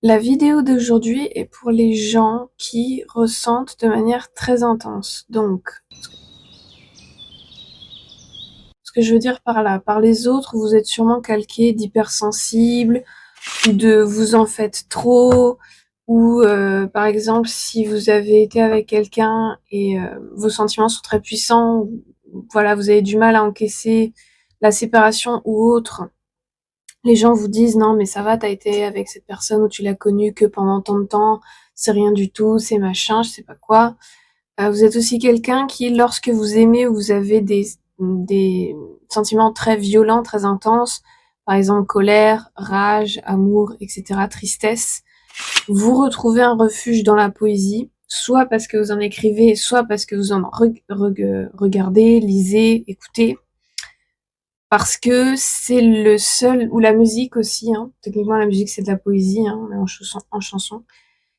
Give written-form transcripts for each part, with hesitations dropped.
La vidéo d'aujourd'hui est pour les gens qui ressentent de manière très intense. Donc, ce que je veux dire par là, par les autres, vous êtes sûrement calqué d'hypersensible, ou de vous en faites trop, ou par exemple, si vous avez été avec quelqu'un et vos sentiments sont très puissants, ou, voilà, vous avez du mal à encaisser la séparation ou autre. Les gens vous disent non mais ça va, t'as été avec cette personne ou tu l'as connue que pendant tant de temps, c'est rien du tout, c'est machin, je sais pas quoi. Vous êtes aussi quelqu'un qui, lorsque vous aimez ou vous avez des sentiments très violents, très intenses, par exemple colère, rage, amour, etc., tristesse, vous retrouvez un refuge dans la poésie, soit parce que vous en écrivez, soit parce que vous en regardez, lisez, écoutez. Parce que c'est le seul, ou la musique aussi, hein, techniquement la musique c'est de la poésie, hein, mais en chanson.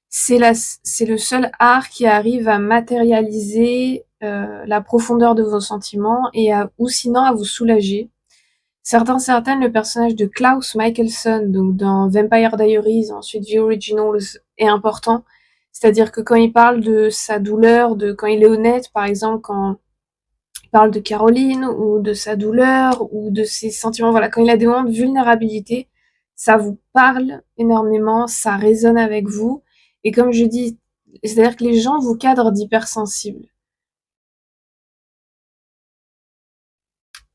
C'est le seul art qui arrive à matérialiser la profondeur de vos sentiments et ou sinon à vous soulager. Certaines, le personnage de Klaus Michelson, donc dans Vampire Diaries, ensuite The Originals, est important. C'est-à-dire que quand il parle de sa douleur, de quand il est honnête, par exemple, quand il parle de Caroline ou de sa douleur ou de ses sentiments, voilà, quand il a des moments de vulnérabilité, ça vous parle énormément, ça résonne avec vous. Et comme je dis, c'est-à-dire que les gens vous cadrent d'hypersensibles.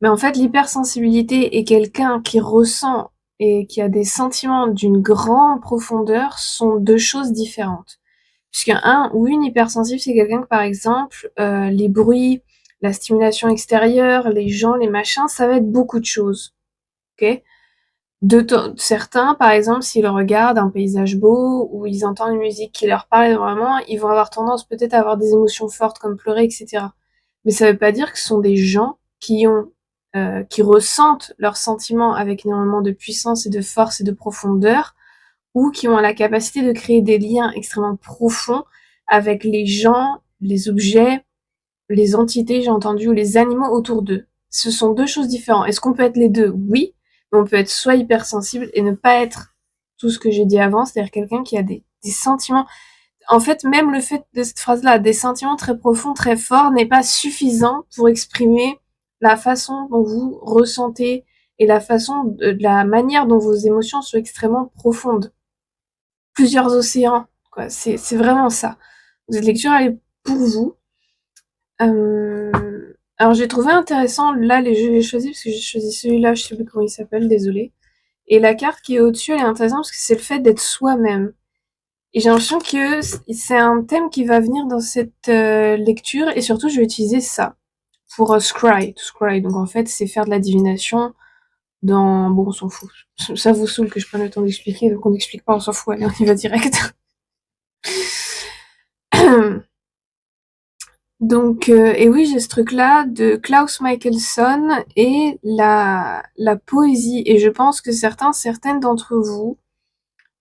Mais en fait, l'hypersensibilité et quelqu'un qui ressent et qui a des sentiments d'une grande profondeur sont deux choses différentes. Puisque un ou une hypersensible, c'est quelqu'un que, par exemple, les bruits, la stimulation extérieure, les gens, les machins, ça va être beaucoup de choses. Ok. Certains, par exemple, s'ils regardent un paysage beau ou ils entendent une musique qui leur parle vraiment, ils vont avoir tendance peut-être à avoir des émotions fortes comme pleurer, etc. Mais ça veut pas dire que ce sont des gens qui ressentent leurs sentiments avec énormément de puissance et de force et de profondeur, ou qui ont la capacité de créer des liens extrêmement profonds avec les gens, les objets, les entités, j'ai entendu, ou les animaux autour d'eux. Ce sont deux choses différentes. Est-ce qu'on peut être les deux? Oui, mais on peut être soit hypersensible et ne pas être tout ce que j'ai dit avant, c'est-à-dire quelqu'un qui a des sentiments. En fait, même le fait de cette phrase-là, des sentiments très profonds, très forts, n'est pas suffisant pour exprimer la façon dont vous ressentez et de la manière dont vos émotions sont extrêmement profondes. Plusieurs océans, quoi. C'est vraiment ça. Cette lecture, elle est pour vous. Alors j'ai trouvé intéressant, là, les jeux que j'ai choisis, parce que j'ai choisi celui-là, je sais plus comment il s'appelle, désolé. Et la carte qui est au-dessus, elle est intéressante parce que c'est le fait d'être soi-même. Et j'ai l'impression que c'est un thème qui va venir dans cette lecture, et surtout je vais utiliser ça pour scry, to scry. Donc en fait, c'est faire de la divination dans... Bon, on s'en fout. Ça vous saoule que je prenne le temps d'expliquer, donc on n'explique pas, on s'en fout, allez, on y va direct. Donc, et oui, j'ai ce truc-là de Klaus Michelson et la poésie. Et je pense que certaines d'entre vous,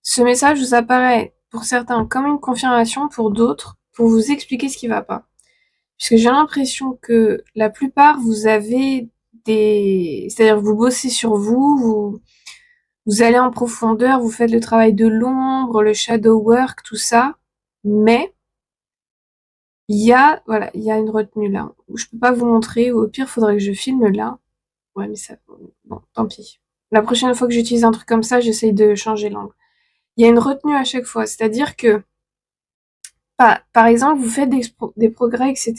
ce message vous apparaît pour certains comme une confirmation, pour d'autres, pour vous expliquer ce qui va pas. Puisque j'ai l'impression que la plupart, vous avez c'est-à-dire vous bossez sur vous allez en profondeur, vous faites le travail de l'ombre, le shadow work, tout ça, mais voilà, il y a une retenue là, où je peux pas vous montrer, ou au pire, faudrait que je filme là. Ouais, mais ça, bon, tant pis. La prochaine fois que j'utilise un truc comme ça, j'essaye de changer l'angle. Il y a une retenue à chaque fois, c'est-à-dire que, par exemple, vous faites des progrès, etc.,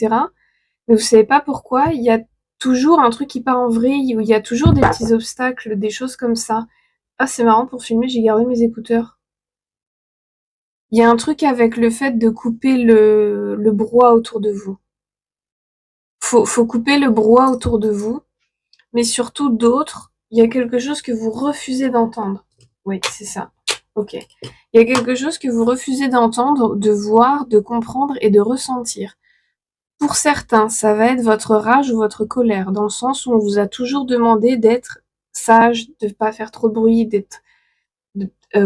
mais vous savez pas pourquoi, il y a toujours un truc qui part en vrille, ou il y a toujours des petits obstacles, des choses comme ça. Ah, c'est marrant, pour filmer, j'ai gardé mes écouteurs. Il y a un truc avec le fait de couper le brouhaha autour de vous. Faut couper le brouhaha autour de vous, mais surtout d'autres, il y a quelque chose que vous refusez d'entendre. Oui, c'est ça. Ok. Il y a quelque chose que vous refusez d'entendre, de voir, de comprendre et de ressentir. Pour certains, ça va être votre rage ou votre colère, dans le sens où on vous a toujours demandé d'être sage, de pas faire trop de bruit, d'être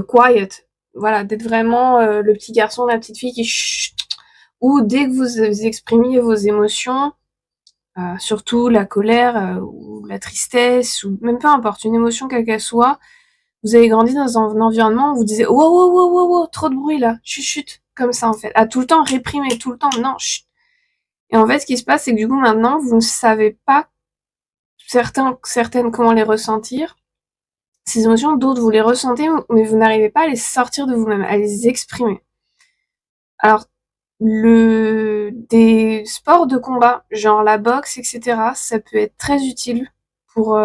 quiet, voilà, d'être vraiment le petit garçon, la petite fille qui chut, ou dès que vous exprimiez vos émotions, surtout la colère ou la tristesse, ou même peu importe, une émotion quelle qu'elle soit, Vous avez grandi dans un environnement où vous disiez wow, wow, wow, wow, wow, trop de bruit là, chut, chut, comme ça en fait, à tout le temps réprimer, tout le temps, non, chut. Et en fait, ce qui se passe, c'est que du coup, maintenant, vous ne savez pas certaines comment les ressentir, ces émotions, d'autres vous les ressentez, mais vous n'arrivez pas à les sortir de vous-même, à les exprimer. Alors, des sports de combat, genre la boxe, etc., ça peut être très utile pour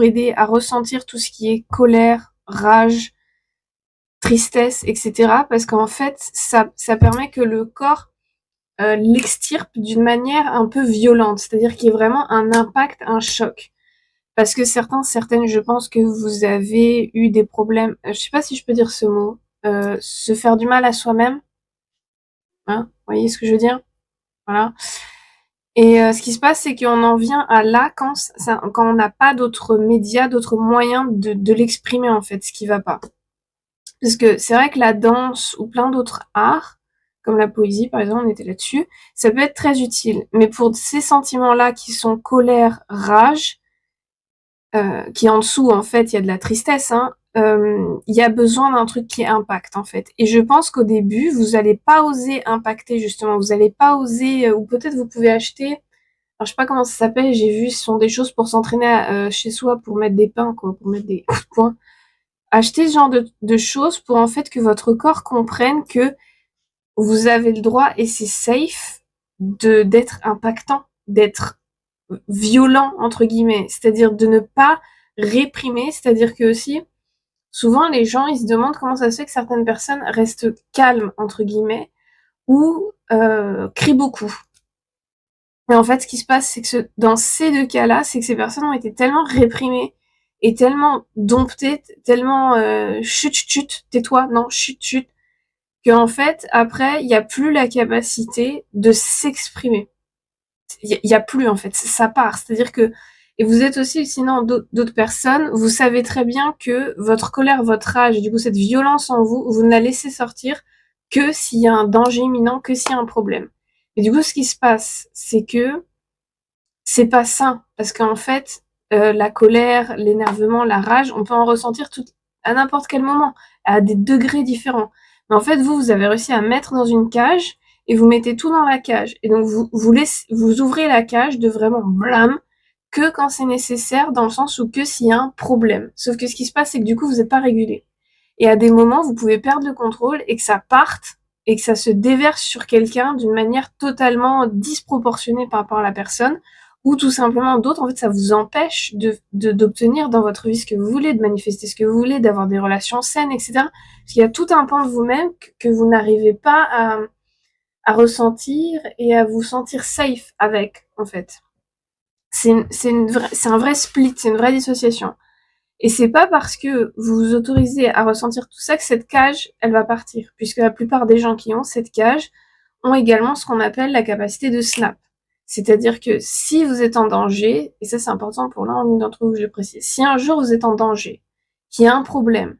aider à ressentir tout ce qui est colère, rage, tristesse, etc. Parce qu'en fait, ça permet que le corps l'extirpe d'une manière un peu violente, c'est-à-dire qu'il y ait vraiment un impact, un choc. Parce que certaines, je pense que vous avez eu des problèmes, je sais pas si je peux dire ce mot, se faire du mal à soi-même, hein, vous voyez ce que je veux dire? Voilà. Et ce qui se passe, c'est qu'on en vient à là quand on n'a pas d'autres médias, d'autres moyens de l'exprimer en fait, ce qui va pas. Parce que c'est vrai que la danse ou plein d'autres arts, comme la poésie par exemple, on était là-dessus, ça peut être très utile. Mais pour ces sentiments-là qui sont colère, rage, qui en dessous en fait il y a de la tristesse, hein, il y a besoin d'un truc qui impacte en fait. Et je pense qu'au début, vous allez pas oser impacter justement, vous allez pas oser, ou peut-être vous pouvez acheter, alors je sais pas comment ça s'appelle, j'ai vu, ce sont des choses pour s'entraîner chez soi, pour mettre des pains, quoi, pour mettre des points. Achetez ce genre de choses pour en fait que votre corps comprenne que vous avez le droit et c'est safe d'être impactant, d'être violent entre guillemets, c'est-à-dire de ne pas réprimer, c'est-à-dire que aussi souvent les gens ils se demandent comment ça se fait que certaines personnes restent calmes entre guillemets ou crient beaucoup. Et en fait, ce qui se passe, c'est que dans ces deux cas-là, c'est que ces personnes ont été tellement réprimées et tellement domptées, tellement chut, chut, chut, tais-toi, non, chut, chut, qu'en fait, après, il n'y a plus la capacité de s'exprimer. Il y a plus, en fait, ça part. C'est-à-dire que, et vous êtes aussi, sinon, d'autres personnes, vous savez très bien que votre colère, votre rage, et du coup, cette violence en vous, vous ne la laissez sortir que s'il y a un danger imminent, que s'il y a un problème. Et du coup, ce qui se passe, c'est que c'est pas sain parce qu'en fait, la colère, l'énervement, la rage, on peut en ressentir à n'importe quel moment, à des degrés différents. Mais en fait, vous avez réussi à mettre dans une cage et vous mettez tout dans la cage. Et donc vous ouvrez la cage de vraiment blâme que quand c'est nécessaire, dans le sens où que s'il y a un problème. Sauf que ce qui se passe, c'est que du coup, vous n'êtes pas régulé. Et à des moments, vous pouvez perdre le contrôle et que ça parte et que ça se déverse sur quelqu'un d'une manière totalement disproportionnée par rapport à la personne, ou tout simplement d'autres, en fait, ça vous empêche d'obtenir dans votre vie ce que vous voulez, de manifester ce que vous voulez, d'avoir des relations saines, etc. Parce qu'il y a tout un pan de vous-même que vous n'arrivez pas à ressentir et à vous sentir safe avec, en fait. C'est un vrai split, c'est une vraie dissociation. Et c'est pas parce que vous vous autorisez à ressentir tout ça que cette cage, elle va partir. Puisque la plupart des gens qui ont cette cage ont également ce qu'on appelle la capacité de snap. C'est-à-dire que si vous êtes en danger, et ça c'est important pour l'un d'entre vous, je le précise, si un jour vous êtes en danger, qu'il y a un problème,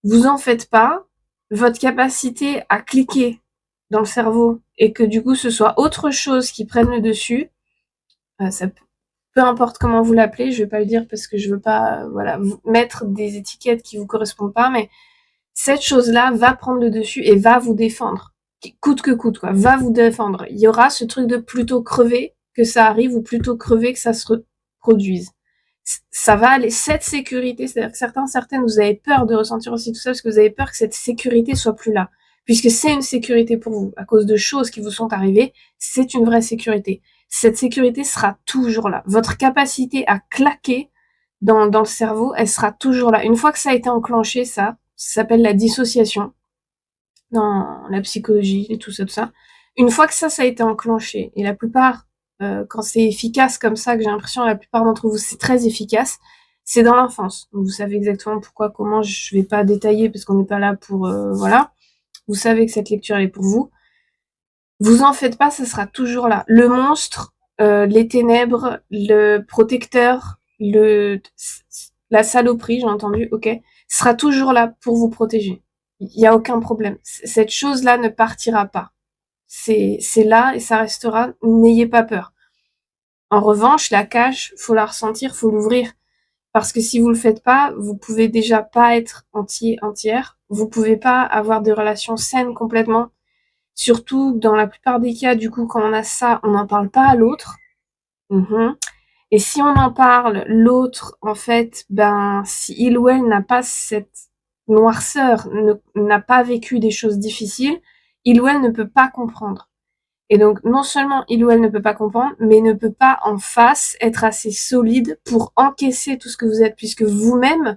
vous en faites pas, votre capacité à cliquer dans le cerveau et que du coup ce soit autre chose qui prenne le dessus, ça peu importe comment vous l'appelez, je vais pas le dire parce que je veux pas, voilà, vous mettre des étiquettes qui vous correspondent pas, mais cette chose-là va prendre le dessus et va vous défendre. Coûte que coûte, quoi, va vous défendre. Il y aura ce truc de plutôt crever que ça arrive ou plutôt crever que ça se reproduise. Ça va aller, cette sécurité, c'est-à-dire que certaines, vous avez peur de ressentir aussi tout ça parce que vous avez peur que cette sécurité soit plus là. Puisque c'est une sécurité pour vous, à cause de choses qui vous sont arrivées, c'est une vraie sécurité. Cette sécurité sera toujours là. Votre capacité à claquer dans le cerveau, elle sera toujours là. Une fois que ça a été enclenché, ça s'appelle la dissociation dans la psychologie et tout ça. Une fois que ça a été enclenché, et la plupart, quand c'est efficace comme ça, que j'ai l'impression la plupart d'entre vous, c'est très efficace, c'est dans l'enfance. Vous savez exactement pourquoi, comment, je vais pas détailler parce qu'on n'est pas là pour, voilà. Vous savez que cette lecture elle est pour vous. Vous en faites pas, ça sera toujours là. Le monstre, les ténèbres, le protecteur, la saloperie, j'ai entendu, ok, sera toujours là pour vous protéger. Il y a aucun problème. Cette chose-là ne partira pas. C'est là et ça restera. N'ayez pas peur. En revanche, la cage, faut la ressentir, faut l'ouvrir. Parce que si vous le faites pas, vous pouvez déjà pas être entière. Vous pouvez pas avoir des relations saines complètement. Surtout dans la plupart des cas, du coup, quand on a ça, on n'en parle pas à l'autre. Et si on en parle, l'autre, en fait, ben, si il ou elle n'a pas cette noirceur, n'a pas vécu des choses difficiles, il ou elle ne peut pas comprendre. Et donc, non seulement il ou elle ne peut pas comprendre, mais ne peut pas en face être assez solide pour encaisser tout ce que vous êtes, puisque vous-même,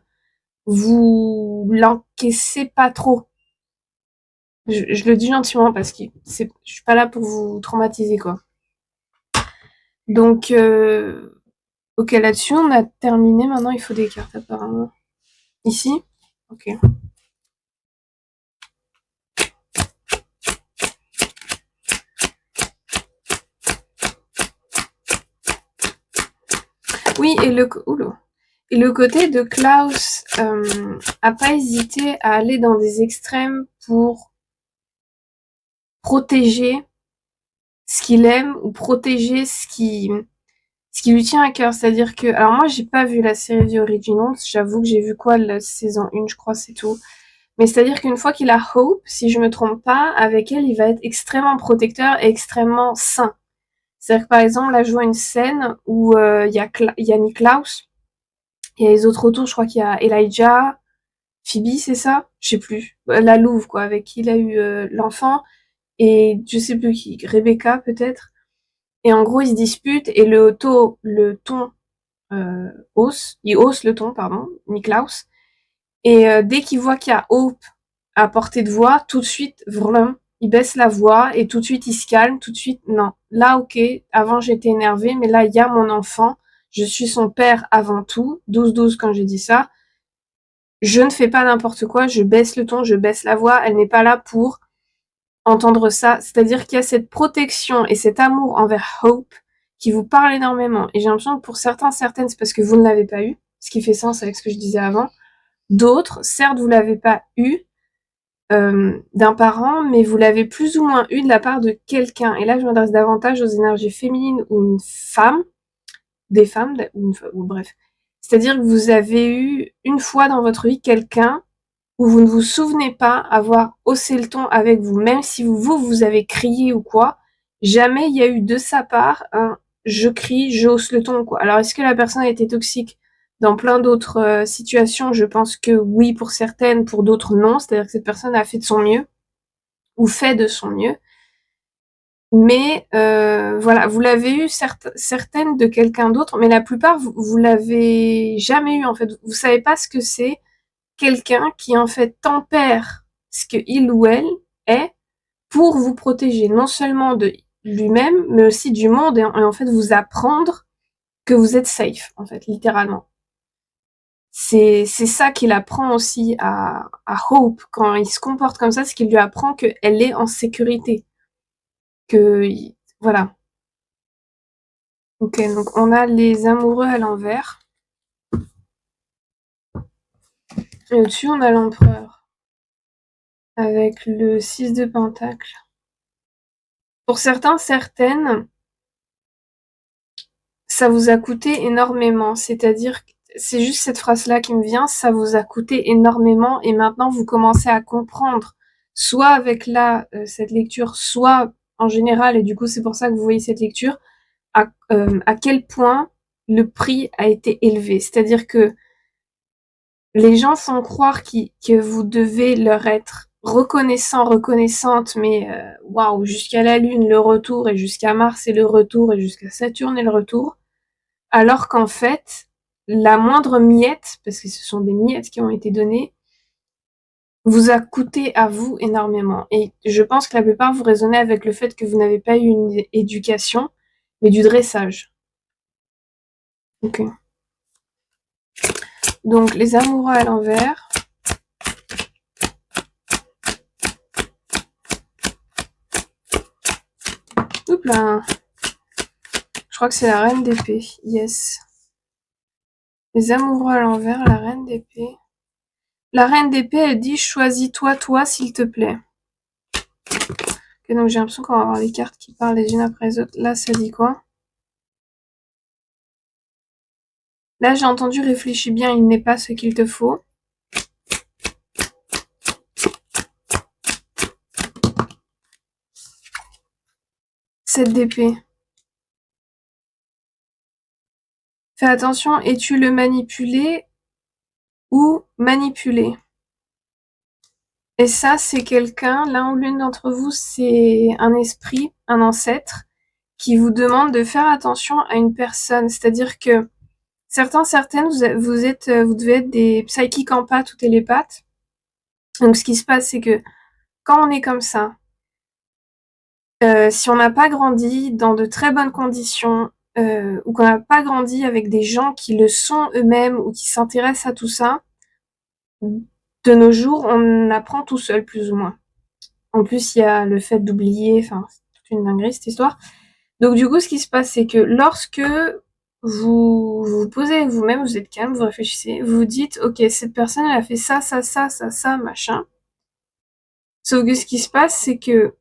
vous l'encaissez pas trop. Je le dis gentiment parce que je suis pas là pour vous traumatiser, quoi. Donc, ok, là-dessus, on a terminé. Maintenant, il faut des cartes, apparemment. Ici? Ok. Oui, et le côté de Klaus a pas hésité à aller dans des extrêmes pour protéger ce qu'il aime ou protéger ce qui lui tient à cœur. C'est-à-dire que, alors moi, j'ai pas vu la série The Originals. J'avoue que j'ai vu quoi, la saison 1, je crois, c'est tout. Mais c'est-à-dire qu'une fois qu'il a Hope, si je me trompe pas, avec elle, il va être extrêmement protecteur et extrêmement sain. C'est-à-dire que par exemple, là, je vois une scène où il y a Niklaus, il y a les autres autour, je crois qu'il y a Elijah, Phoebe, c'est ça? Je sais plus. La louve, quoi, avec qui il a eu l'enfant, et je sais plus qui, Rebecca peut-être. Et en gros, ils se disputent et le ton hausse, il hausse le ton, pardon, Niklaus. Et dès qu'il voit qu'il y a Hope à portée de voix, tout de suite, vrlum, il baisse la voix et tout de suite il se calme, tout de suite, non. Là, ok, avant j'étais énervée, mais là, il y a mon enfant, je suis son père avant tout, 12-12 quand j'ai dit ça. Je ne fais pas n'importe quoi, je baisse le ton, je baisse la voix, elle n'est pas là pour entendre ça. C'est-à-dire qu'il y a cette protection et cet amour envers Hope qui vous parle énormément. Et j'ai l'impression que pour certaines, c'est parce que vous ne l'avez pas eu, ce qui fait sens avec ce que je disais avant. D'autres, certes, vous l'avez pas eu, d'un parent, mais vous l'avez plus ou moins eu de la part de quelqu'un. Et là, je m'adresse davantage aux énergies féminines ou une femme, des femmes, ou bref. C'est-à-dire que vous avez eu une fois dans votre vie quelqu'un où vous ne vous souvenez pas avoir haussé le ton avec vous, même si vous avez crié ou quoi, jamais il y a eu de sa part un je crie, je hausse le ton, quoi. Alors, est-ce que la personne a été toxique? Dans plein d'autres situations, je pense que oui pour certaines, pour d'autres non. C'est-à-dire que cette personne a fait de son mieux ou fait de son mieux. Mais voilà, vous l'avez eu certaines de quelqu'un d'autre, mais la plupart vous l'avez jamais eu en fait. Vous savez pas ce que c'est quelqu'un qui en fait tempère ce que il ou elle est pour vous protéger, non seulement de lui-même, mais aussi du monde et en fait vous apprendre que vous êtes safe en fait, littéralement. C'est ça qu'il apprend aussi à Hope quand il se comporte comme ça, c'est qu'il lui apprend qu'elle est en sécurité, que voilà. Ok, donc on a les amoureux à l'envers. Et au-dessus, on a l'empereur. Avec le 6 de pentacle. Pour certains, certaines, ça vous a coûté énormément. C'est-à-dire, c'est juste cette phrase-là qui me vient, ça vous a coûté énormément et maintenant vous commencez à comprendre, soit avec cette lecture, soit en général, et du coup c'est pour ça que vous voyez cette lecture, à quel point le prix a été élevé. C'est-à-dire que les gens font croire que vous devez leur être reconnaissante, mais waouh, jusqu'à la Lune le retour, et jusqu'à Mars et le retour, et jusqu'à Saturne et le retour, alors qu'en fait, la moindre miette, parce que ce sont des miettes qui ont été données, vous a coûté à vous énormément. Et je pense que la plupart vous raisonnez avec le fait que vous n'avez pas eu une éducation, mais du dressage. Ok. Donc, les amoureux à l'envers. Oups là. Je crois que c'est la reine d'épée. Yes. Les amoureux à l'envers, la reine d'épée. La reine d'épée, elle dit choisis-toi, toi, s'il te plaît. Ok, donc j'ai l'impression qu'on va avoir les cartes qui parlent les unes après les autres. Là, ça dit quoi? Là, j'ai entendu réfléchis bien, il n'est pas ce qu'il te faut. 7 d'épée. Fais attention, es-tu le manipulé ou manipulé? Et ça, c'est quelqu'un, l'un ou l'une d'entre vous, c'est un esprit, un ancêtre, qui vous demande de faire attention à une personne. C'est-à-dire que certaines, vous devez être des psychiques empathes ou télépathes. Donc, ce qui se passe, c'est que quand on est comme ça, si on n'a pas grandi dans de très bonnes conditions, ou qu'on n'a pas grandi avec des gens qui le sont eux-mêmes ou qui s'intéressent à tout ça, de nos jours, on apprend tout seul, plus ou moins. En plus, il y a le fait d'oublier, enfin, c'est toute une dinguerie, cette histoire. Donc, du coup, ce qui se passe, c'est que lorsque vous posez vous-même, vous êtes calme, vous réfléchissez, vous vous dites, ok, cette personne, elle a fait ça, ça, ça, ça, ça, machin. Sauf que ce qui se passe, c'est que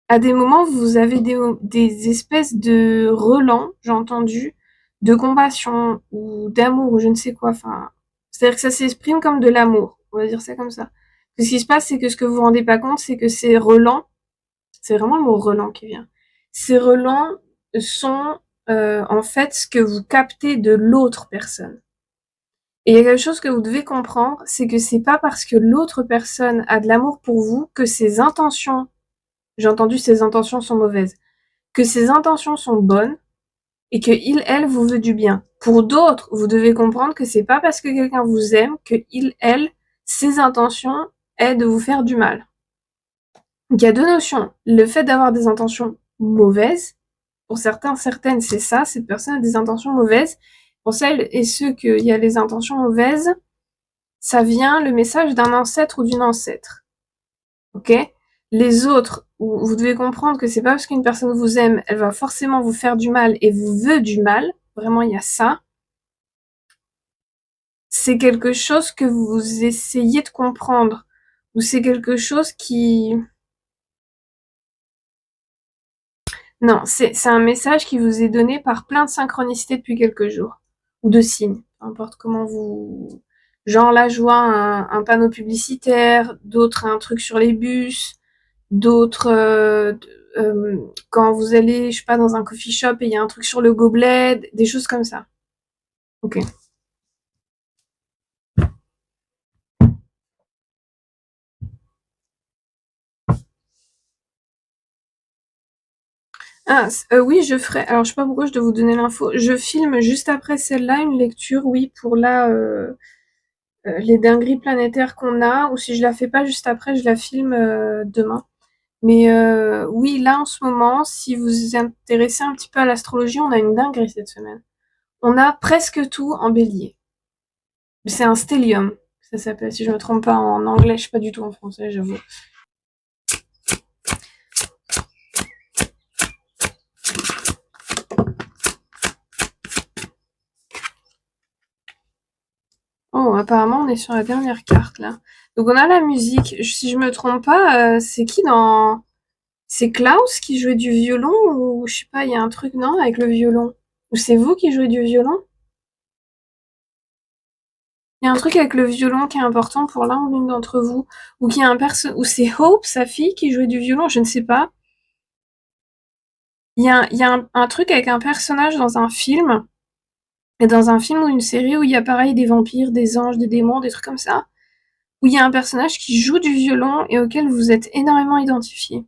à des moments, vous avez des espèces de relents, j'ai entendu, de compassion ou d'amour ou je ne sais quoi. Enfin, c'est-à-dire que ça s'exprime comme de l'amour. On va dire ça comme ça. Ce qui se passe, c'est que ce que vous vous rendez pas compte, c'est que ces relents, c'est vraiment le mot relent qui vient. Ces relents sont en fait ce que vous captez de l'autre personne. Et il y a quelque chose que vous devez comprendre, c'est que c'est pas parce que l'autre personne a de l'amour pour vous que ses intentions, j'ai entendu ses intentions sont mauvaises, que ses intentions sont bonnes et que elle vous veut du bien. Pour d'autres, vous devez comprendre que c'est pas parce que quelqu'un vous aime que elle, ses intentions est de vous faire du mal. Donc il y a deux notions. Le fait d'avoir des intentions mauvaises, pour certains, certaines, c'est ça, cette personne a des intentions mauvaises. Pour celles et ceux qu'il y a les intentions mauvaises, ça vient le message d'un ancêtre ou d'une ancêtre. Ok? Les autres, vous devez comprendre que c'est pas parce qu'une personne vous aime, elle va forcément vous faire du mal et vous veut du mal. Vraiment, il y a ça. C'est quelque chose que vous essayez de comprendre. Ou c'est quelque chose qui... Non, c'est un message qui vous est donné par plein de synchronicités depuis quelques jours. Ou de signes. Peu importe comment vous... Genre là, je vois un panneau publicitaire, d'autres un truc sur les bus, d'autres quand vous allez, je sais pas, dans un coffee shop et il y a un truc sur le gobelet, des choses comme ça. Ok. Ah, oui, je ferai. Alors, je sais pas pourquoi je dois vous donner l'info. Je filme juste après celle-là une lecture, oui, pour là, les dingueries planétaires qu'on a. Ou si je la fais pas juste après, je la filme demain. Mais oui, là en ce moment, si vous vous intéressez un petit peu à l'astrologie, on a une dinguerie cette semaine. On a presque tout en bélier. C'est un stellium, ça s'appelle, si je me trompe pas en anglais, je sais pas du tout en français, j'avoue. Oh, apparemment, on est sur la dernière carte, là. Donc, on a la musique. Si je me trompe pas, c'est qui dans... C'est Klaus qui jouait du violon ou je sais pas, il y a un truc, non, avec le violon? Ou c'est vous qui jouez du violon? Il y a un truc avec le violon qui est important pour l'un ou l'une d'entre vous. Ou qui a un ou c'est Hope, sa fille, qui jouait du violon, je ne sais pas. Il y a un truc avec un personnage dans un film, et dans un film ou une série où il y a pareil des vampires, des anges, des démons, des trucs comme ça, où il y a un personnage qui joue du violon et auquel vous êtes énormément identifié.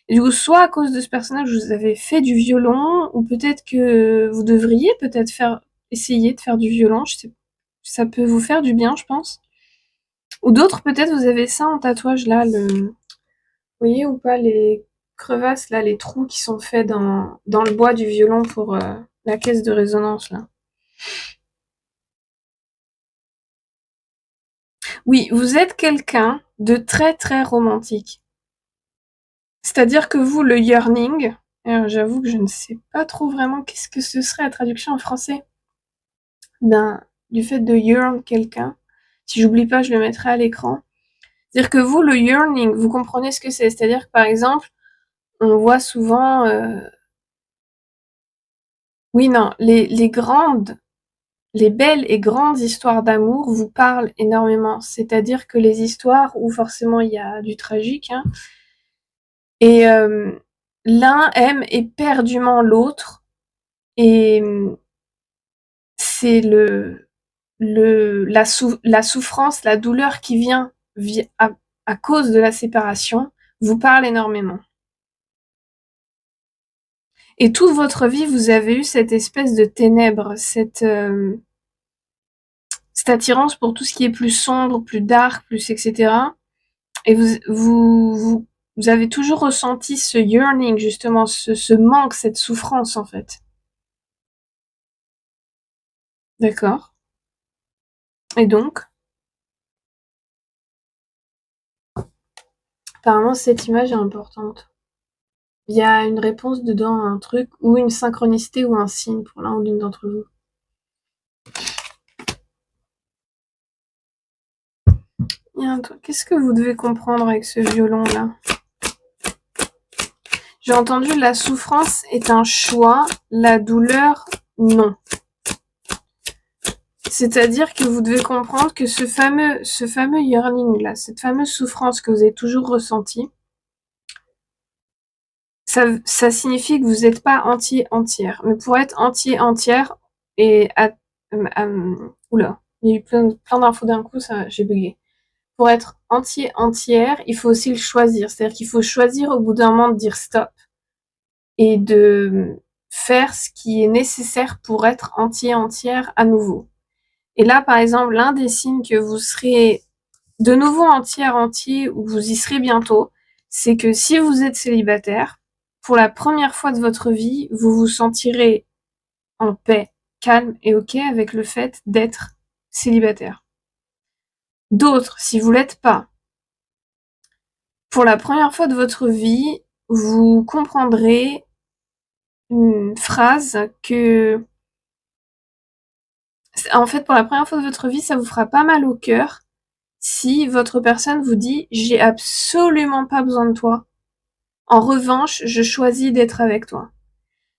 Et du coup, soit à cause de ce personnage, vous avez fait du violon, ou peut-être que vous devriez peut-être essayer de faire du violon, je sais, ça peut vous faire du bien, je pense. Ou d'autres, peut-être vous avez ça en tatouage là, vous voyez ou pas les crevasses là, les trous qui sont faits dans le bois du violon pour la caisse de résonance là. Oui, vous êtes quelqu'un de très très romantique. C'est-à-dire que vous, le yearning, alors j'avoue que je ne sais pas trop vraiment qu'est-ce que ce serait la traduction en français du fait de yearn quelqu'un. Si j'oublie pas, je le mettrai à l'écran. C'est-à-dire que vous, le yearning, vous comprenez ce que c'est. C'est-à-dire que par exemple, on voit souvent, oui, non, les grandes les belles et grandes histoires d'amour vous parlent énormément. C'est-à-dire que les histoires où forcément il y a du tragique, hein, et l'un aime éperdument l'autre, et c'est la souffrance, la douleur qui vient à cause de la séparation vous parle énormément. Et toute votre vie, vous avez eu cette espèce de ténèbres, cette attirance pour tout ce qui est plus sombre, plus dark, plus etc. Et vous avez toujours ressenti ce yearning, justement, ce manque, cette souffrance, en fait. D'accord. Et donc, apparemment, cette image est importante. Il y a une réponse dedans, un truc, ou une synchronicité ou un signe pour l'un ou l'une d'entre vous. Il y a un truc. Qu'est-ce que vous devez comprendre avec ce violon-là? J'ai entendu la souffrance est un choix, la douleur, non. C'est-à-dire que vous devez comprendre que ce fameux yearning-là, cette fameuse souffrance que vous avez toujours ressentie, ça signifie que vous n'êtes pas entière. Mais pour être entière, et oula, il y a eu plein d'infos d'un coup, ça, j'ai bugué. Pour être entière, il faut aussi le choisir. C'est-à-dire qu'il faut choisir au bout d'un moment de dire stop et de faire ce qui est nécessaire pour être entière à nouveau. Et là, par exemple, l'un des signes que vous serez de nouveau entier, ou vous y serez bientôt, c'est que si vous êtes célibataire, pour la première fois de votre vie, vous vous sentirez en paix, calme et ok avec le fait d'être célibataire. D'autres, si vous l'êtes pas, pour la première fois de votre vie, vous comprendrez une phrase que, en fait, pour la première fois de votre vie, ça vous fera pas mal au cœur si votre personne vous dit « j'ai absolument pas besoin de toi. En revanche, je choisis d'être avec toi ».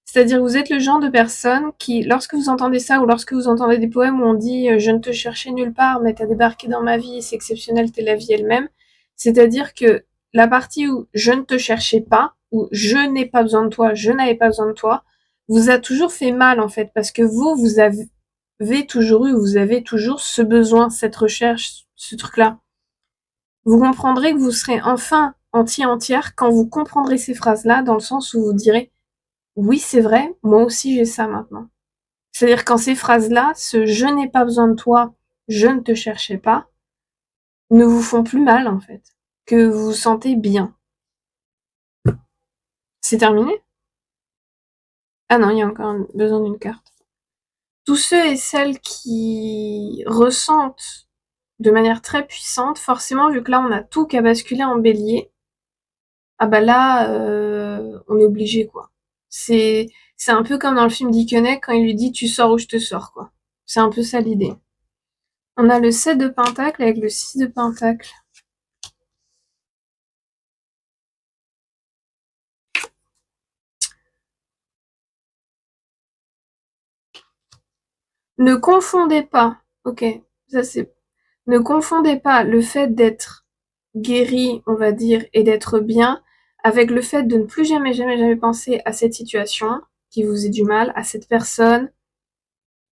C'est-à-dire vous êtes le genre de personne qui, lorsque vous entendez ça, ou lorsque vous entendez des poèmes où on dit « je ne te cherchais nulle part, mais t'as débarqué dans ma vie, c'est exceptionnel, t'es la vie elle-même », c'est-à-dire que la partie où « je ne te cherchais pas », ou « je n'ai pas besoin de toi, je n'avais pas besoin de toi », vous a toujours fait mal en fait, parce que vous avez toujours eu, vous avez toujours ce besoin, cette recherche, ce truc-là. Vous comprendrez que vous serez enfin entière quand vous comprendrez ces phrases-là, dans le sens où vous direz « oui, c'est vrai, moi aussi j'ai ça maintenant ». C'est-à-dire quand ces phrases-là, ce « je n'ai pas besoin de toi, je ne te cherchais pas », ne vous font plus mal en fait, que vous vous sentez bien. C'est terminé? Ah non, il y a encore besoin d'une carte. Tous ceux et celles qui ressentent de manière très puissante, forcément, vu que là on a tout qu'à basculer en bélier, ah bah là, on est obligé quoi. C'est un peu comme dans le film d'Ikenek quand il lui dit tu sors ou je te sors quoi. C'est un peu ça l'idée. On a le 7 de pentacle avec le 6 de pentacle. Ne confondez pas, ok, ça c'est... Ne confondez pas le fait d'être guéri, on va dire, et d'être bien, avec le fait de ne plus jamais penser à cette situation qui vous faisait du mal, à cette personne,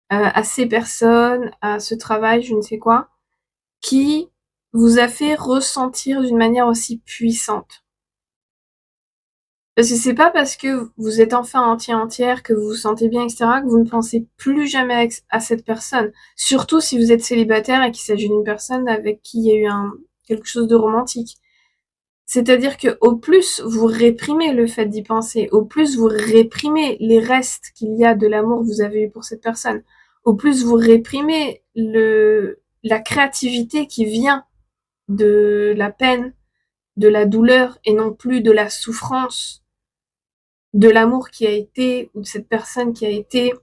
à ces personnes, à ce travail, je ne sais quoi, qui vous a fait ressentir d'une manière aussi puissante. Parce que c'est pas parce que vous êtes enfin entière, que vous vous sentez bien, etc., que vous ne pensez plus jamais à cette personne. Surtout si vous êtes célibataire et qu'il s'agit d'une personne avec qui il y a eu quelque chose de romantique. C'est-à-dire que au plus vous réprimez le fait d'y penser, au plus vous réprimez les restes qu'il y a de l'amour que vous avez eu pour cette personne, au plus vous réprimez la créativité qui vient de la peine, de la douleur et non plus de la souffrance, de l'amour qui a été, ou de cette personne qui a été,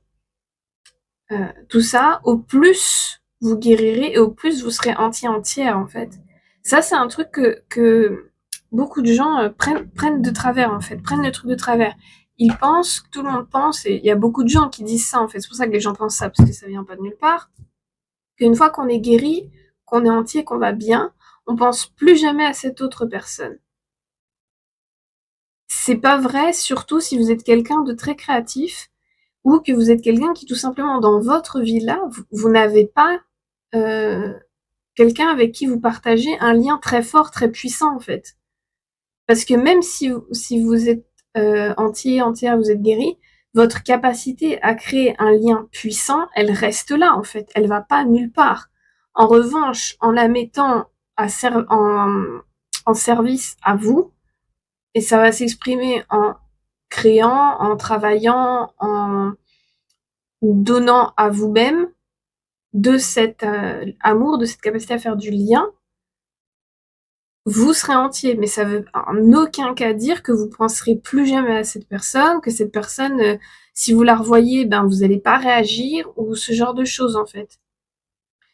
tout ça, au plus vous guérirez et au plus vous serez entière en fait. Ça c'est un truc que beaucoup de gens prennent de travers en fait, prennent le truc de travers. pense, tout le monde pense, et il y a beaucoup de gens qui disent ça en fait, c'est pour ça que les gens pensent ça, parce que ça vient pas de nulle part, qu'une fois qu'on est guéri, qu'on est entier, qu'on va bien, on pense plus jamais à cette autre personne. C'est pas vrai, surtout si vous êtes quelqu'un de très créatif, ou que vous êtes quelqu'un qui tout simplement dans votre vie là, vous n'avez pas quelqu'un avec qui vous partagez un lien très fort, très puissant en fait. Parce que même si vous êtes entière, vous êtes guéri, votre capacité à créer un lien puissant, elle reste là en fait, elle va pas nulle part. En revanche, en la mettant en service à vous, et ça va s'exprimer en créant, en travaillant, en donnant à vous-même de cet amour, de cette capacité à faire du lien, vous serez entier. Mais ça veut en aucun cas dire que vous penserez plus jamais à cette personne, que cette personne, si vous la revoyez, ben vous n'allez pas réagir, ou ce genre de choses en fait.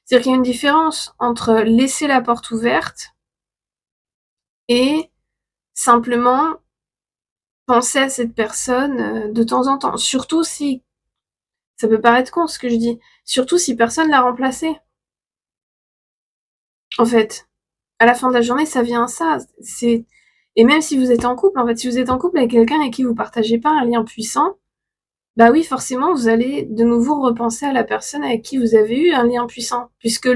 C'est-à-dire qu'il y a une différence entre laisser la porte ouverte et simplement penser à cette personne de temps en temps. Surtout si, ça peut paraître con ce que je dis, surtout si personne l'a remplacé. En fait, à la fin de la journée, ça vient à ça. Et même si vous êtes en couple, en fait, si vous êtes en couple avec quelqu'un avec qui vous partagez pas un lien puissant, bah oui, forcément, vous allez de nouveau repenser à la personne avec qui vous avez eu un lien puissant, puisque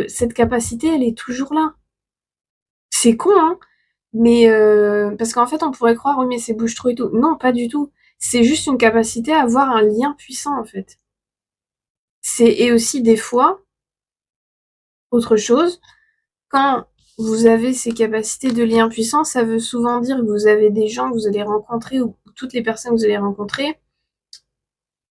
cette capacité, elle est toujours là. C'est con, hein, mais parce qu'en fait, on pourrait croire, oui, mais c'est bouche-trou et tout. Non, pas du tout. C'est juste une capacité à avoir un lien puissant, en fait. Et aussi des fois, autre chose, quand vous avez ces capacités de lien puissant, ça veut souvent dire que vous avez des gens que vous allez rencontrer, ou toutes les personnes que vous allez rencontrer,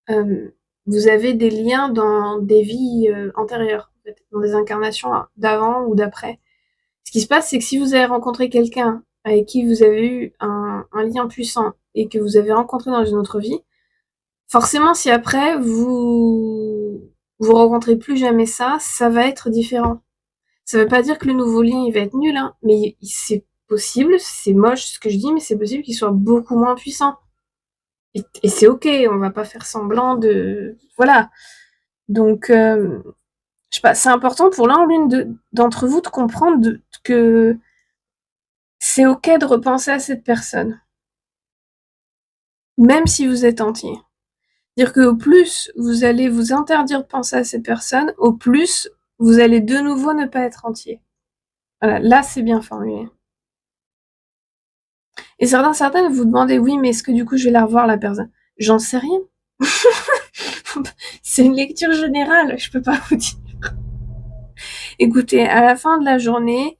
vous avez des liens dans des vies antérieures, en fait, dans des incarnations d'avant ou d'après. Ce qui se passe, c'est que si vous avez rencontré quelqu'un avec qui vous avez eu un lien puissant et que vous avez rencontré dans une autre vie, forcément, si après vous rencontrez plus jamais ça, ça va être différent. Ça veut pas dire que le nouveau lien il va être nul, hein, mais c'est possible, c'est moche ce que je dis, mais c'est possible qu'il soit beaucoup moins puissant. Et c'est ok, on va pas faire semblant de... Voilà. Donc, je sais pas, c'est important pour l'un ou l'une d'entre vous de comprendre que c'est ok de repenser à cette personne, même si vous êtes entier. Dire que au plus vous allez vous interdire de penser à cette personne, au plus vous allez de nouveau ne pas être entier. Voilà, là c'est bien formulé. Et certaines vous demandez, oui, mais est-ce que du coup je vais la revoir la personne? J'en sais rien. C'est une lecture générale, je peux pas vous dire. Écoutez, à la fin de la journée,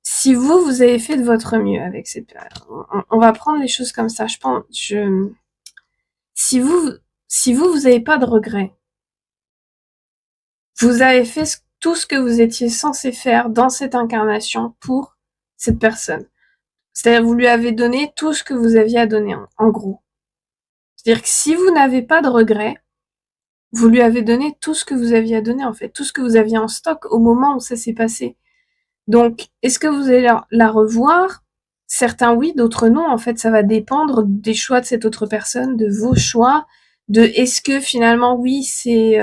si vous avez fait de votre mieux avec cette personne, on va prendre les choses comme ça. Je pense, si vous avez pas de regrets, vous avez fait tout ce que vous étiez censé faire dans cette incarnation pour cette personne. C'est-à-dire, vous lui avez donné tout ce que vous aviez à donner, en gros. C'est-à-dire que si vous n'avez pas de regrets, vous lui avez donné tout ce que vous aviez à donner, en fait, tout ce que vous aviez en stock au moment où ça s'est passé. Donc, est-ce que vous allez la revoir? Certains oui, d'autres non. En fait, ça va dépendre des choix de cette autre personne, de vos choix, de est-ce que finalement, oui, c'est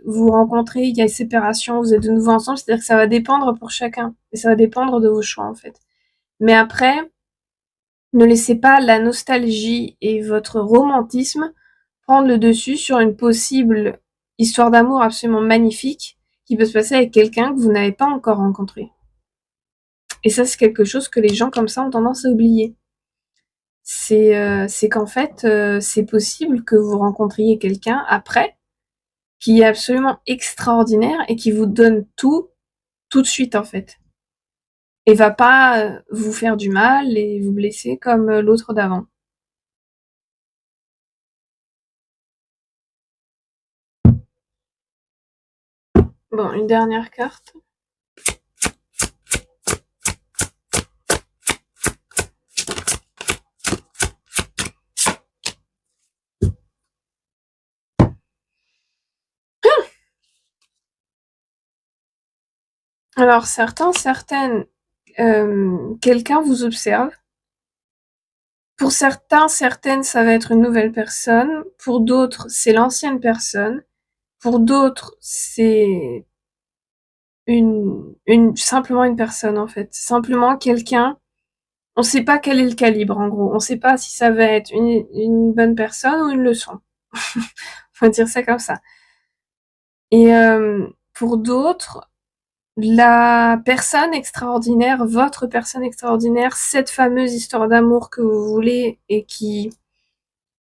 vous rencontrez, il y a une séparation, vous êtes de nouveau ensemble. C'est-à-dire que ça va dépendre pour chacun. Et ça va dépendre de vos choix, en fait. Mais après, ne laissez pas la nostalgie et votre romantisme prendre le dessus sur une possible histoire d'amour absolument magnifique qui peut se passer avec quelqu'un que vous n'avez pas encore rencontré. Et ça, c'est quelque chose que les gens comme ça ont tendance à oublier. C'est qu'en fait, c'est possible que vous rencontriez quelqu'un après qui est absolument extraordinaire et qui vous donne tout de suite en fait. Et va pas vous faire du mal et vous blesser comme l'autre d'avant. Bon, une dernière carte. Alors certaines, quelqu'un vous observe Pour certains, certaines, ça va être une nouvelle personne. Pour d'autres, c'est l'ancienne personne. Pour d'autres, c'est simplement une personne, en fait. Simplement quelqu'un. On sait pas quel est le calibre, en gros. On sait pas si ça va être une bonne personne ou une leçon. Faut dire ça comme ça. Et pour d'autres, la personne extraordinaire, votre personne extraordinaire, cette fameuse histoire d'amour que vous voulez et qui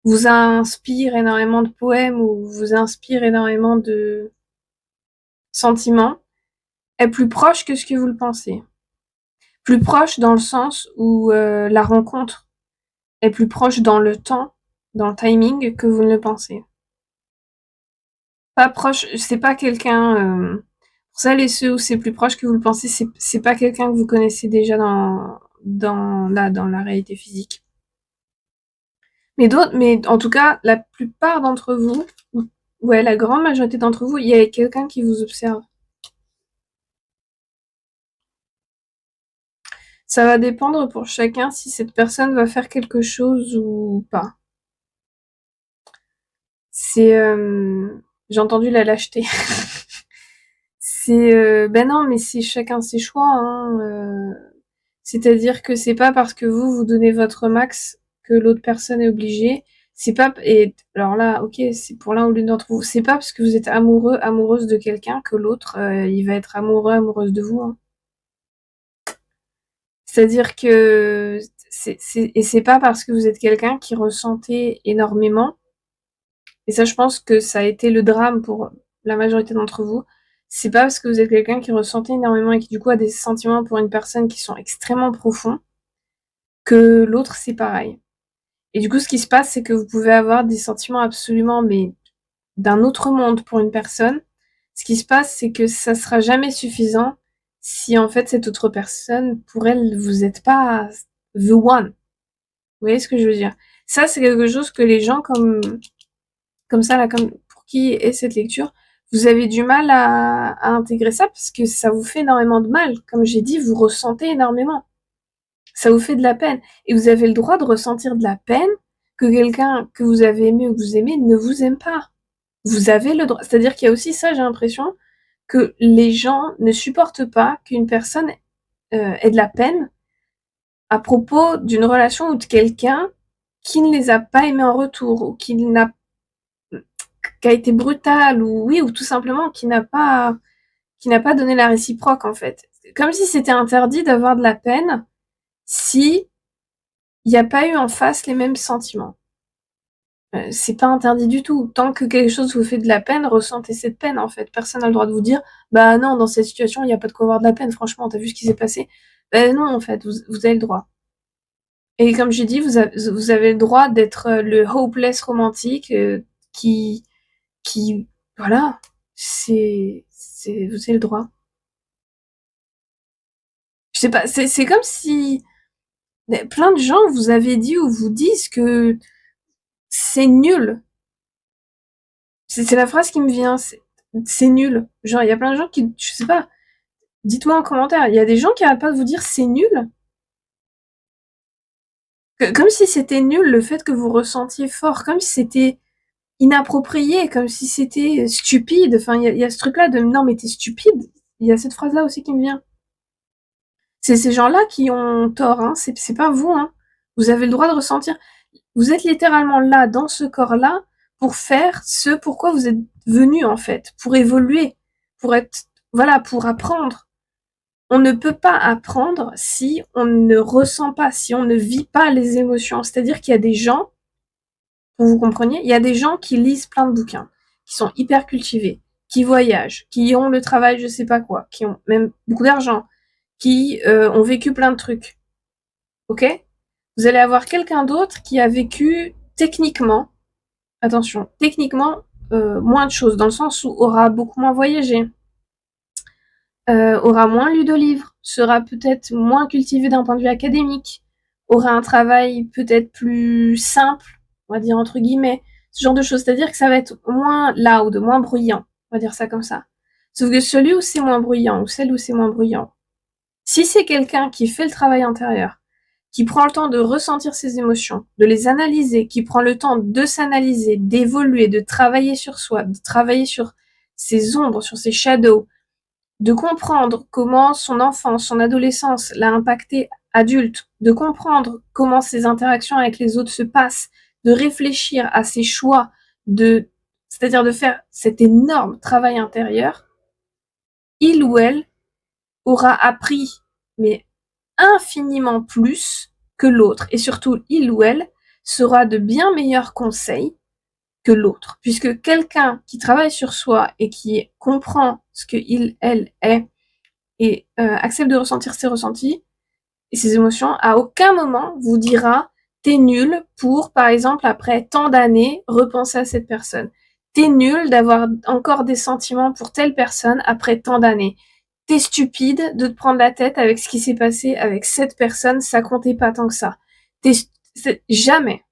vous inspire énormément de poèmes ou vous inspire énormément de sentiments, est plus proche que ce que vous le pensez. Plus proche dans le sens où la rencontre est plus proche dans le temps, dans le timing, que vous ne le pensez. Pas proche, c'est pas quelqu'un... pour celles et ceux où c'est plus proche que vous le pensez, c'est pas quelqu'un que vous connaissez déjà dans la réalité physique. Mais en tout cas, la plupart d'entre vous, ouais, la grande majorité d'entre vous, il y a quelqu'un qui vous observe. Ça va dépendre pour chacun si cette personne va faire quelque chose ou pas. C'est... j'ai entendu la lâcheté. C'est... ben non, mais c'est chacun ses choix, hein. C'est-à-dire que c'est pas parce que vous donnez votre max que l'autre personne est obligée. C'est pas... Et alors là, ok, c'est pour l'un ou l'une d'entre vous. C'est pas parce que vous êtes amoureux, amoureuse de quelqu'un que l'autre, il va être amoureux, amoureuse de vous, hein. C'est-à-dire que et c'est pas parce que vous êtes quelqu'un qui ressentez énormément, et ça je pense que ça a été le drame pour la majorité d'entre vous, c'est pas parce que vous êtes quelqu'un qui ressentez énormément et qui du coup a des sentiments pour une personne qui sont extrêmement profonds que l'autre c'est pareil. Et du coup ce qui se passe c'est que vous pouvez avoir des sentiments absolument mais d'un autre monde pour une personne. Ce qui se passe c'est que ça sera jamais suffisant si en fait cette autre personne, pour elle, vous êtes pas the one. Vous voyez ce que je veux dire? Ça, c'est quelque chose que les gens comme ça, là, comme pour qui est cette lecture, vous avez du mal à intégrer ça parce que ça vous fait énormément de mal. Comme j'ai dit, vous ressentez énormément. Ça vous fait de la peine. Et vous avez le droit de ressentir de la peine que quelqu'un que vous avez aimé ou que vous aimez ne vous aime pas. Vous avez le droit. C'est-à-dire qu'il y a aussi ça, j'ai l'impression, que les gens ne supportent pas qu'une personne ait de la peine à propos d'une relation ou de quelqu'un qui ne les a pas aimés en retour, ou qui a été brutal, ou oui, ou tout simplement qui n'a pas donné la réciproque, en fait. Comme si c'était interdit d'avoir de la peine si il n'y a pas eu en face les mêmes sentiments. C'est pas interdit du tout. Tant que quelque chose vous fait de la peine, ressentez cette peine, en fait. Personne n'a le droit de vous dire, bah non, dans cette situation, il n'y a pas de quoi avoir de la peine, franchement, t'as vu ce qui s'est passé? Ben non, en fait, vous avez le droit. Et comme j'ai dit, vous avez le droit d'être le hopeless romantique qui, voilà, vous avez le droit. Je sais pas, c'est comme si plein de gens vous avaient dit ou vous disent que c'est nul. C'est la phrase qui me vient, c'est nul. Genre, il y a plein de gens qui, je sais pas, dites-moi en commentaire, il y a des gens qui arrêtent pas de vous dire c'est nul. Comme si c'était nul le fait que vous ressentiez fort, comme si c'était inapproprié, comme si c'était stupide. Enfin, il y a ce truc-là de non, mais t'es stupide. Il y a cette phrase-là aussi qui me vient. C'est ces gens-là qui ont tort, hein. C'est pas vous, hein. Vous avez le droit de ressentir. Vous êtes littéralement là, dans ce corps-là, pour faire ce pourquoi vous êtes venu, en fait. Pour évoluer. Pour être, voilà, pour apprendre. On ne peut pas apprendre si on ne ressent pas, si on ne vit pas les émotions. C'est-à-dire qu'il y a des gens, pour que vous compreniez, il y a des gens qui lisent plein de bouquins, qui sont hyper cultivés, qui voyagent, qui ont le travail je sais pas quoi, qui ont même beaucoup d'argent, qui ont vécu plein de trucs. Ok? Vous allez avoir quelqu'un d'autre qui a vécu techniquement, attention, techniquement moins de choses, dans le sens où aura beaucoup moins voyagé, aura moins lu de livres, sera peut-être moins cultivé d'un point de vue académique, aura un travail peut-être plus simple, on va dire entre guillemets, ce genre de choses. C'est-à-dire que ça va être moins loud, moins bruyant, on va dire ça comme ça. Sauf que celui où c'est moins bruyant, ou celle où c'est moins bruyant, si c'est quelqu'un qui fait le travail intérieur, qui prend le temps de ressentir ses émotions, de les analyser, qui prend le temps de s'analyser, d'évoluer, de travailler sur soi, de travailler sur ses ombres, sur ses shadows, de comprendre comment son enfance, son adolescence l'a impacté adulte, de comprendre comment ses interactions avec les autres se passent, de réfléchir à ses choix, c'est-à-dire de faire cet énorme travail intérieur, il ou elle aura appris, mais infiniment plus que l'autre. Et surtout, il ou elle sera de bien meilleurs conseils que l'autre. Puisque quelqu'un qui travaille sur soi et qui comprend ce que il, elle est et accepte de ressentir ses ressentis et ses émotions, à aucun moment vous dira t'es nul pour, par exemple, après tant d'années, repenser à cette personne. T'es nul d'avoir encore des sentiments pour telle personne après tant d'années. T'es stupide de te prendre la tête avec ce qui s'est passé avec cette personne, ça comptait pas tant que ça. Jamais.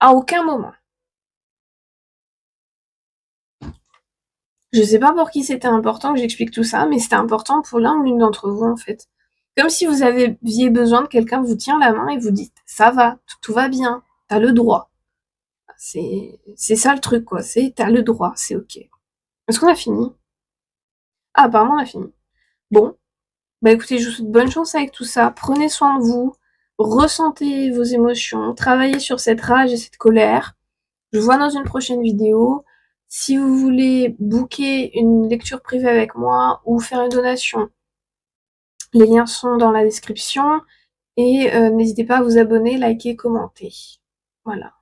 À aucun moment. Je sais pas pour qui c'était important que j'explique tout ça, mais c'était important pour l'un ou l'une d'entre vous, en fait. Comme si vous aviez besoin de quelqu'un vous tient la main et vous dites, ça va, tout va bien, t'as le droit. C'est ça le truc, quoi. T'as le droit, c'est ok. Est-ce qu'on a fini? Ah, apparemment, on a fini. Bon. Bah écoutez, je vous souhaite bonne chance avec tout ça. Prenez soin de vous. Ressentez vos émotions. Travaillez sur cette rage et cette colère. Je vous vois dans une prochaine vidéo. Si vous voulez booker une lecture privée avec moi ou faire une donation, les liens sont dans la description. Et n'hésitez pas à vous abonner, liker, commenter. Voilà.